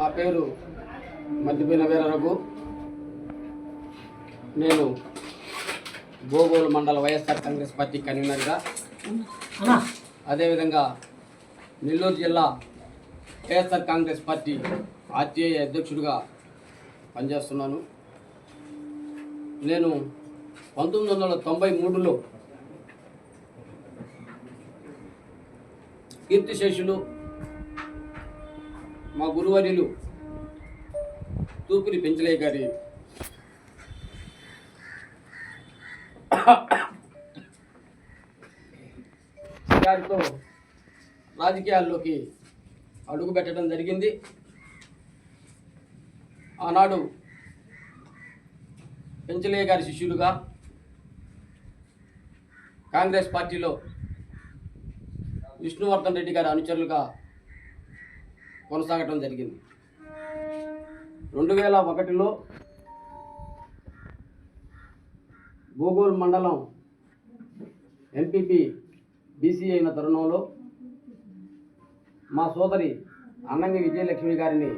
నా పేరు మద్దిపోయిన వీరరఘు. నేను బోగోలు మండల వైఎస్ఆర్ కాంగ్రెస్ పార్టీ కన్వీనర్గా, అదేవిధంగా నెల్లూరు జిల్లా వైఎస్ఆర్ కాంగ్రెస్ పార్టీ ఆర్టీఐ అధ్యక్షుడిగా పనిచేస్తున్నాను. నేను 1993లో కీర్తిశేషులు మా గురువర్యులు తూపిరి పెంచలయ్య గారితో రాజకీయాల్లోకి అడుగు పెట్టడం జరిగింది. ఆనాడు పెంచలయ్య గారి శిష్యులుగా కాంగ్రెస్ పార్టీలో విష్ణువర్ధన్ రెడ్డి గారి అనుచరులుగా కొనసాగటం జరిగింది. 2001లో బోగోలు మండలం ఎంపీపీ బీసీ అయిన తరుణంలో మా సోదరి అన్నంగి విజయలక్ష్మి గారిని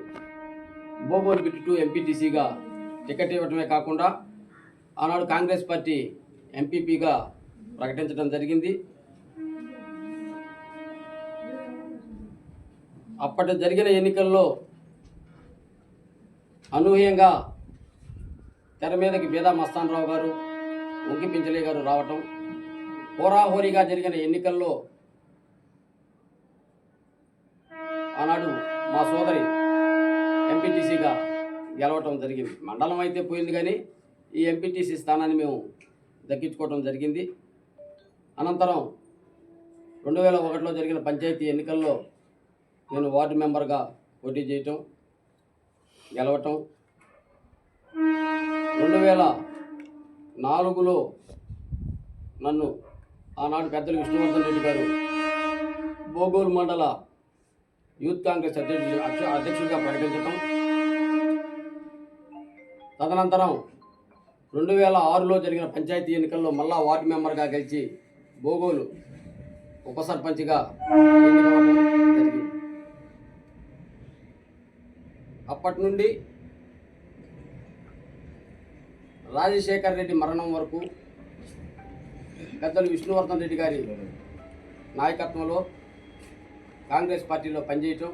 బోగోలు బిట్టు 2 ఎంపీటీసీగా టికెట్ ఇవ్వటమే కాకుండా ఆనాడు కాంగ్రెస్ పార్టీ ఎంపీపీగా ప్రకటించడం జరిగింది. అప్పటి జరిగిన ఎన్నికల్లో అనూహ్యంగా తెర మీదకి బేదా మస్తానరావు గారు, ఉంకి పెంచలయ్య గారు రావటం, హోరాహోరీగా జరిగిన ఎన్నికల్లో ఆనాడు మా సోదరి ఎంపీటీసీగా గెలవటం జరిగింది. మండలం అయితే పోయింది, కానీ ఈ ఎంపీటీసీ స్థానాన్ని మేము దక్కించుకోవటం జరిగింది. అనంతరం 2001లో జరిగిన పంచాయతీ ఎన్నికల్లో నేను వార్డు మెంబర్గా పోటీ చేయటం, గెలవటం. 2004లో నన్ను ఆనాడు పెద్దలు విష్ణువర్ధన్ రెడ్డి గారు బోగోలు మండల యూత్ కాంగ్రెస్ అధ్యక్షుడిగా ప్రకటించటం. తదనంతరం 2006లో జరిగిన పంచాయతీ ఎన్నికల్లో మళ్ళా వార్డు మెంబర్గా గెలిచి బోగోలు ఉప సర్పంచ్గా ఎన్నికవడం జరిగింది. అప్పటి నుండి రాజశేఖర్ రెడ్డి మరణం వరకు పెద్దలు విష్ణువర్ధన్ రెడ్డి గారి నాయకత్వంలో కాంగ్రెస్ పార్టీలో పనిచేయటం,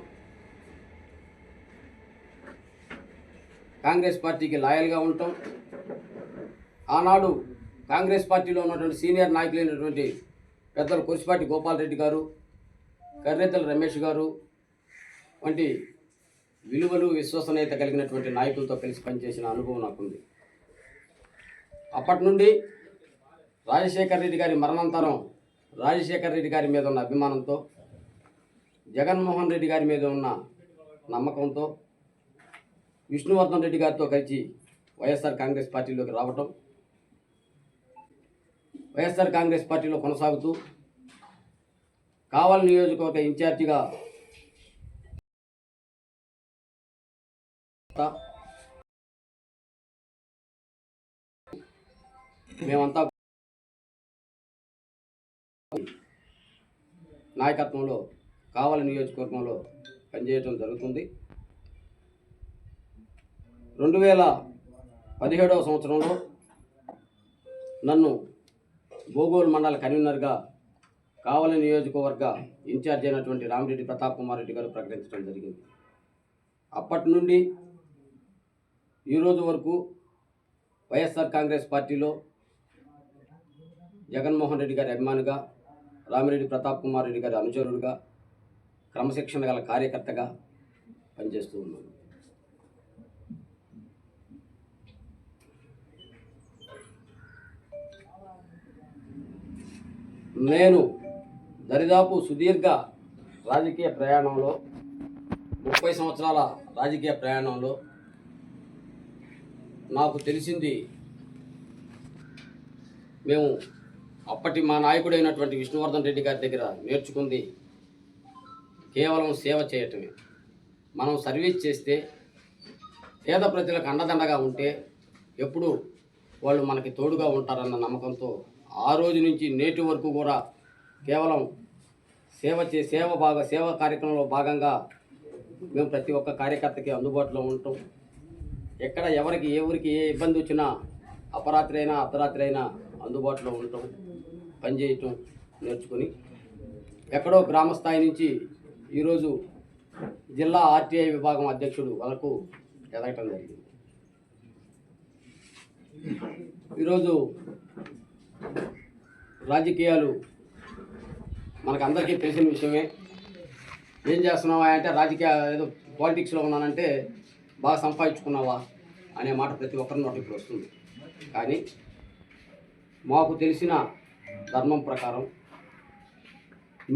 కాంగ్రెస్ పార్టీకి లాయల్గా ఉండటం. ఆనాడు కాంగ్రెస్ పార్టీలో ఉన్నటువంటి సీనియర్ నాయకులైనటువంటి పెద్దలు కొరిసిపాటి గోపాలరెడ్డి గారు, కర్రెతల రమేష్ గారు వంటి విలువలు, విశ్వసనీయత కలిగినటువంటి నాయకులతో కలిసి పనిచేసిన అనుభవం నాకుంది. అప్పటి నుండి రాజశేఖర్ రెడ్డి గారి మరణాంతరం రాజశేఖర్ రెడ్డి గారి మీద ఉన్న అభిమానంతో, జగన్మోహన్ రెడ్డి గారి మీద ఉన్న నమ్మకంతో విష్ణువర్ధన్ రెడ్డి గారితో కలిసి వైఎస్ఆర్ కాంగ్రెస్ పార్టీలోకి రావటం, వైఎస్ఆర్ కాంగ్రెస్ పార్టీలో కొనసాగుతూ కావలి నియోజకవర్గ ఇన్ఛార్జిగా మేమంతా నాయకత్వంలో కావలి నియోజకవర్గంలో పనిచేయడం జరుగుతుంది. 2017వ సంవత్సరంలో నన్ను బోగోలు మండల కన్వీనర్గా కావలి నియోజకవర్గ ఇన్ఛార్జ్ అయినటువంటి రామిరెడ్డి ప్రతాప్ కుమార్ రెడ్డి గారు ప్రకటించడం జరిగింది. అప్పటి నుండి ఈరోజు వరకు వైఎస్ఆర్ కాంగ్రెస్ పార్టీలో జగన్మోహన్ రెడ్డి గారి అభిమానిగా, రామిరెడ్డి ప్రతాప్ కుమార్ రెడ్డి గారి అనుచరుడుగా, క్రమశిక్షణ గల కార్యకర్తగా పనిచేస్తూ ఉన్నాను. నేను దరిదాపు సుదీర్ఘ రాజకీయ ప్రయాణంలో 30 సంవత్సరాల రాజకీయ ప్రయాణంలో నాకు తెలిసింది, మేము అప్పటి మా నాయకుడైనటువంటి విష్ణువర్ధన్ రెడ్డి గారి దగ్గర నేర్చుకుంది కేవలం సేవ చేయటమే. మనం సర్వీస్ చేస్తే, పేద ప్రజలకు అండదండగా ఉంటే ఎప్పుడు వాళ్ళు మనకి తోడుగా ఉంటారన్న నమ్మకంతో ఆ రోజు నుంచి నేటి వరకు కూడా కేవలం సేవ కార్యక్రమంలో భాగంగా మేము ప్రతి ఒక్క కార్యకర్తకి అందుబాటులో ఉంటాం. ఎక్కడ ఎవరికి ఏ ఊరికి ఏ ఇబ్బంది వచ్చినా అపరాత్రి అయినా అర్ధరాత్రి అయినా అందుబాటులో ఉండటం, పనిచేయటం నేర్చుకుని ఎక్కడో గ్రామ స్థాయి నుంచి ఈరోజు జిల్లా ఆర్టీఐ విభాగం అధ్యక్షుడు వరకు ఎదగటం జరిగింది. ఈరోజు రాజకీయాలు మనకు అందరికీ తెలిసిన విషయమే. ఏం చేస్తున్నావా అంటే రాజకీయ ఏదో పాలిటిక్స్లో ఉన్నానంటే బాగా సంపాదించుకున్నావా అనే మాట ప్రతి ఒక్కరి నోటి ఇప్పుడు వస్తుంది. కానీ మాకు తెలిసిన ధర్మం ప్రకారం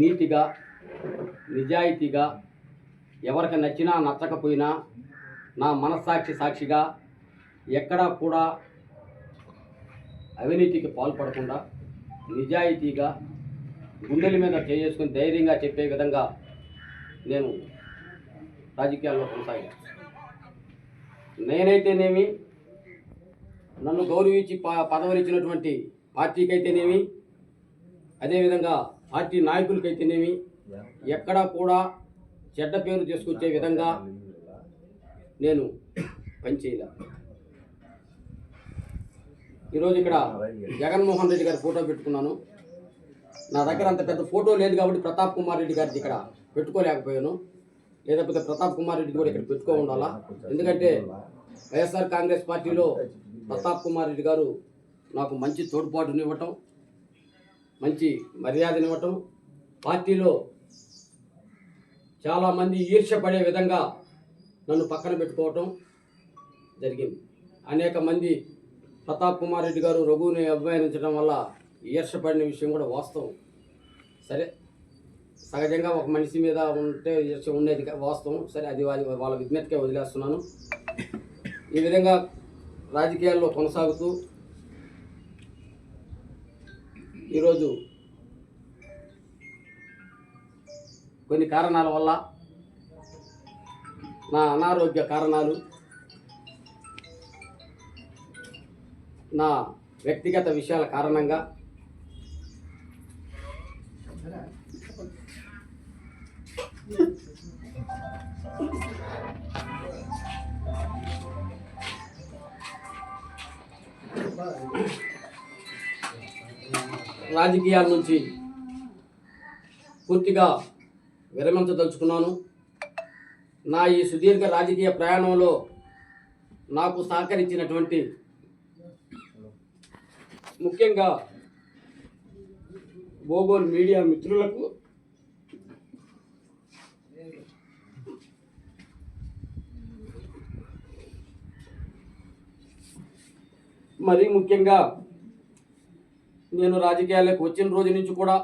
నీతిగా నిజాయితీగా ఎవరికి నచ్చినా నచ్చకపోయినా నా మనస్సాక్షి సాక్షిగా ఎక్కడా కూడా అవినీతికి పాల్పడకుండా నిజాయితీగా గుండెల మీద చేసుకుని ధైర్యంగా చెప్పే విధంగా నేను రాజకీయాల్లో కొనసాగాను. నేనైతేనేమి నన్ను గౌరవించి పదవులు ఇచ్చినటువంటి పార్టీకైతేనేమి అదేవిధంగా పార్టీ నాయకులకైతేనేమి ఎక్కడా కూడా చెడ్డ పేరు తీసుకొచ్చే విధంగా నేను పనిచేయలే. ఈరోజు ఇక్కడ జగన్మోహన్ రెడ్డి గారి ఫోటో పెట్టుకున్నాను. నా దగ్గర అంత పెద్ద ఫోటో లేదు కాబట్టి ప్రతాప్ కుమార్ రెడ్డి గారిది ఇక్కడ పెట్టుకోలేకపోయాను. లేకపోతే ప్రతాప్ కుమార్ రెడ్డి కూడా ఇక్కడ పెట్టుకో ఉండాలా. ఎందుకంటే వైఎస్ఆర్ కాంగ్రెస్ పార్టీలో ప్రతాప్ కుమార్ రెడ్డి గారు నాకు మంచి తోడ్పాటునివ్వటం, మంచి మర్యాదనివ్వటం, పార్టీలో చాలామంది ఈర్ష్యపడే విధంగా నన్ను పక్కన పెట్టుకోవటం జరిగింది. అనేక మంది ప్రతాప్ కుమార్ రెడ్డి గారు రఘుని అభిమానించడం వల్ల ఈర్ష్యపడిన విషయం కూడా వాస్తవం. సరే, సహజంగా ఒక మనిషి మీద ఉంటే ఈర్ష్య ఉండేది వాస్తవం. సరే, అది వాళ్ళ విజ్ఞతకే వదిలేస్తున్నాను. ఈ విధంగా రాజకీయాల్లో కొనసాగుతూ ఈరోజు కొన్ని కారణాల వల్ల, నా అనారోగ్య కారణాలు, నా వ్యక్తిగత విషయాల కారణంగా రాజకీయాల నుంచి పూర్తిగా విరమించదలుచుకున్నాను. నా ఈ సుదీర్ఘ రాజకీయ ప్రయాణంలో నాకు సహకరించినటువంటి ముఖ్యంగా బోగోల్ మీడియా మిత్రులకు, మరీ ముఖ్యంగా నేను రాజకీయాలకు వచ్చిన రోజు నుంచి కూడా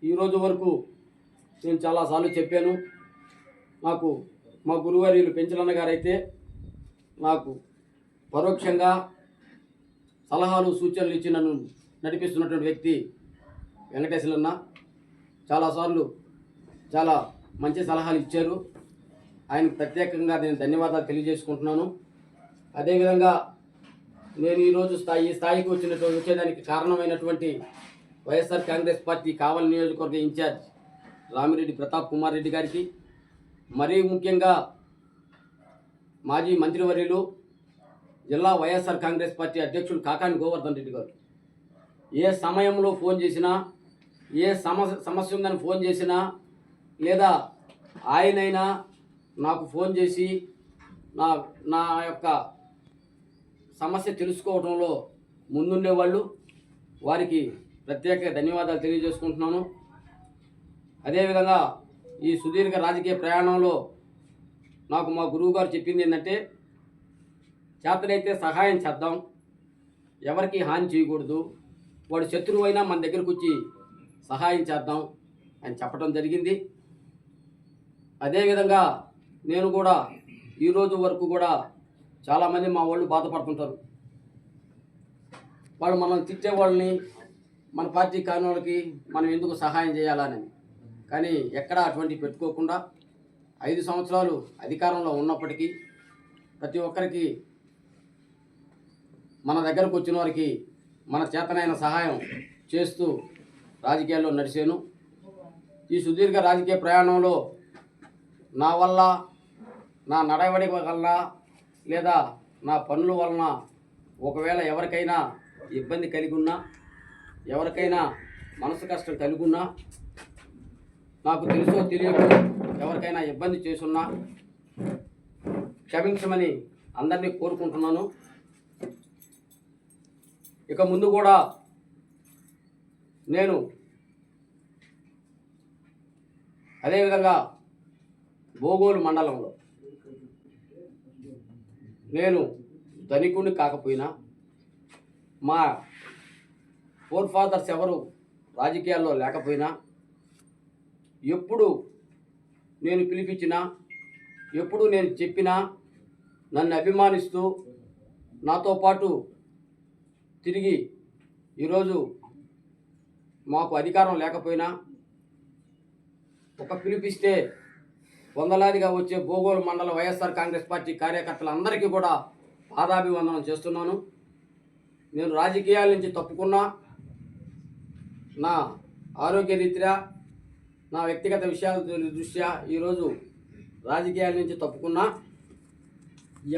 ఈ రోజు వరకు నేను చాలాసార్లు చెప్పాను. నాకు మా గురువర్యులు పెంచలన్న గారైతే నాకు పరోక్షంగా సలహాలు సూచనలు ఇచ్చి నన్ను నడిపిస్తున్నటువంటి వ్యక్తి వెంకటేశ్వరన్న. చాలాసార్లు చాలా మంచి సలహాలు ఇచ్చారు. ఆయనకు ప్రత్యేకంగా నేను ధన్యవాదాలు తెలియజేసుకుంటున్నాను. అదేవిధంగా నేను ఈరోజు ఈ స్థాయికి వచ్చేదానికి కారణమైనటువంటి వైఎస్ఆర్ కాంగ్రెస్ పార్టీ కావలి నియోజకవర్గ ఇన్ఛార్జ్ రామిరెడ్డి ప్రతాప్ కుమార్ రెడ్డి గారికి, మరీ ముఖ్యంగా మాజీ మంత్రివర్యులు జిల్లా వైఎస్ఆర్ కాంగ్రెస్ పార్టీ అధ్యక్షులు కాకాని గోవర్ధన్ రెడ్డి గారు ఏ సమయంలో ఫోన్ చేసినా, ఏ సమస్య ఉందని ఫోన్ చేసినా, లేదా ఆయనైనా నాకు ఫోన్ చేసి నా యొక్క సమస్య తెలుసుకోవడంలో ముందుండేవాళ్ళు. వారికి ప్రత్యేక ధన్యవాదాలు తెలియజేసుకుంటున్నాను. అదేవిధంగా ఈ సుదీర్ఘ రాజకీయ ప్రయాణంలో నాకు మా గురువు గారు చెప్పింది ఏంటంటే, చేతనైతే సహాయం చేద్దాం, ఎవరికి హాని చేయకూడదు, వాడు శత్రువు అయినా మన దగ్గరకు వచ్చి సహాయం చేద్దాం అని చెప్పడం జరిగింది. అదేవిధంగా నేను కూడా ఈరోజు వరకు కూడా చాలామంది మా వాళ్ళు బాధపడుతుంటారు. వాళ్ళు మనం తిట్టే వాళ్ళని, మన పార్టీ కాని వాళ్ళకి మనం ఎందుకు సహాయం చేయాలని. కానీ ఎక్కడా అటువంటి పెట్టుకోకుండా 5 సంవత్సరాలు అధికారంలో ఉన్నప్పటికీ ప్రతి ఒక్కరికి, మన దగ్గరకు వచ్చిన వారికి మన చేతనైన సహాయం చేస్తూ రాజకీయాల్లో నడిచాను. ఈ సుదీర్ఘ రాజకీయ ప్రయాణంలో నా వల్ల నా నడవడి వల్ల లేదా నా పనుల వలన ఒకవేళ ఎవరికైనా ఇబ్బంది కలిగి ఉన్నా, ఎవరికైనా మనసు కష్టం కలిగి ఉన్నా, నాకు తెలుసో తెలియకో ఎవరికైనా ఇబ్బంది చేసున్నా క్షమించమని అందరినీ కోరుకుంటున్నాను. ఇక ముందు కూడా నేను అదేవిధంగా బోగోలు మండలంలో నేను ధనికుని కాకపోయినా మా ఫోర్ ఫాదర్స్ ఎవరు రాజకీయాల్లో లేకపోయినా ఎప్పుడు నేను పిలిపించినా, ఎప్పుడు నేను చెప్పినా నన్ను అభిమానిస్తూ నాతో పాటు తిరిగి ఈరోజు మాకు అధికారం లేకపోయినా ఒక పిలిపిస్తే వందలాదిగా వచ్చే బోగోలు మండల వైఎస్ఆర్ కాంగ్రెస్ పార్టీ కార్యకర్తలందరికీ కూడా పాదాభివందనం చేస్తున్నాను. నేను రాజకీయాల నుంచి తప్పుకున్నా, నా ఆరోగ్య రీత్యా నా వ్యక్తిగత విషయాల దృష్ట్యా ఈరోజు రాజకీయాల నుంచి తప్పుకున్నా,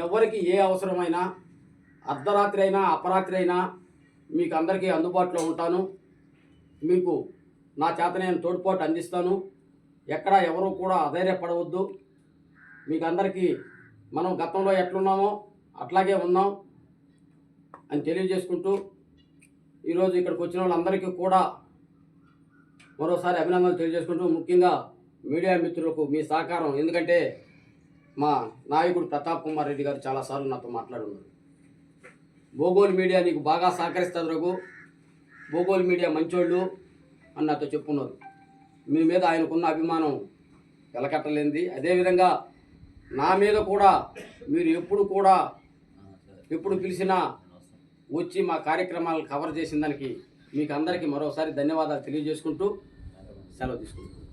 ఎవరికి ఏ అవసరమైనా అర్ధరాత్రి అయినా అపరాత్రి అయినా మీకు అందరికీ అందుబాటులో ఉంటాను. మీకు నా చేత నేను తోడ్పాటు అందిస్తాను. ఎక్కడ ఎవరు కూడా అధైర్యపడవద్దు. మీకు అందరికీ మనం గతంలో ఎట్లున్నామో అట్లాగే ఉన్నాం అని తెలియజేసుకుంటూ ఈరోజు ఇక్కడికి వచ్చిన వాళ్ళందరికీ కూడా మరోసారి అభినందనలు తెలియజేసుకుంటూ, ముఖ్యంగా మీడియా మిత్రులకు మీ సహకారం, ఎందుకంటే మా నాయకుడు ప్రతాప్ కుమార్ రెడ్డి గారు చాలాసార్లు నాతో మాట్లాడున్నారు. బోగోలు మీడియా నీకు బాగా సహకరిస్తారు రఘు, బోగోలు మీడియా మంచోళ్ళు అని నాతో చెప్పున్నారు. మీ మీద ఆయనకున్న అభిమానం వెలకట్టలేనిది. అదేవిధంగా నా మీద కూడా మీరు ఎప్పుడు పిలిచినా వచ్చి మా కార్యక్రమాలు కవర్ చేసిన దానికి మీకు అందరికీ మరోసారి ధన్యవాదాలు తెలియజేసుకుంటూ సెలవు తీసుకుంటాం.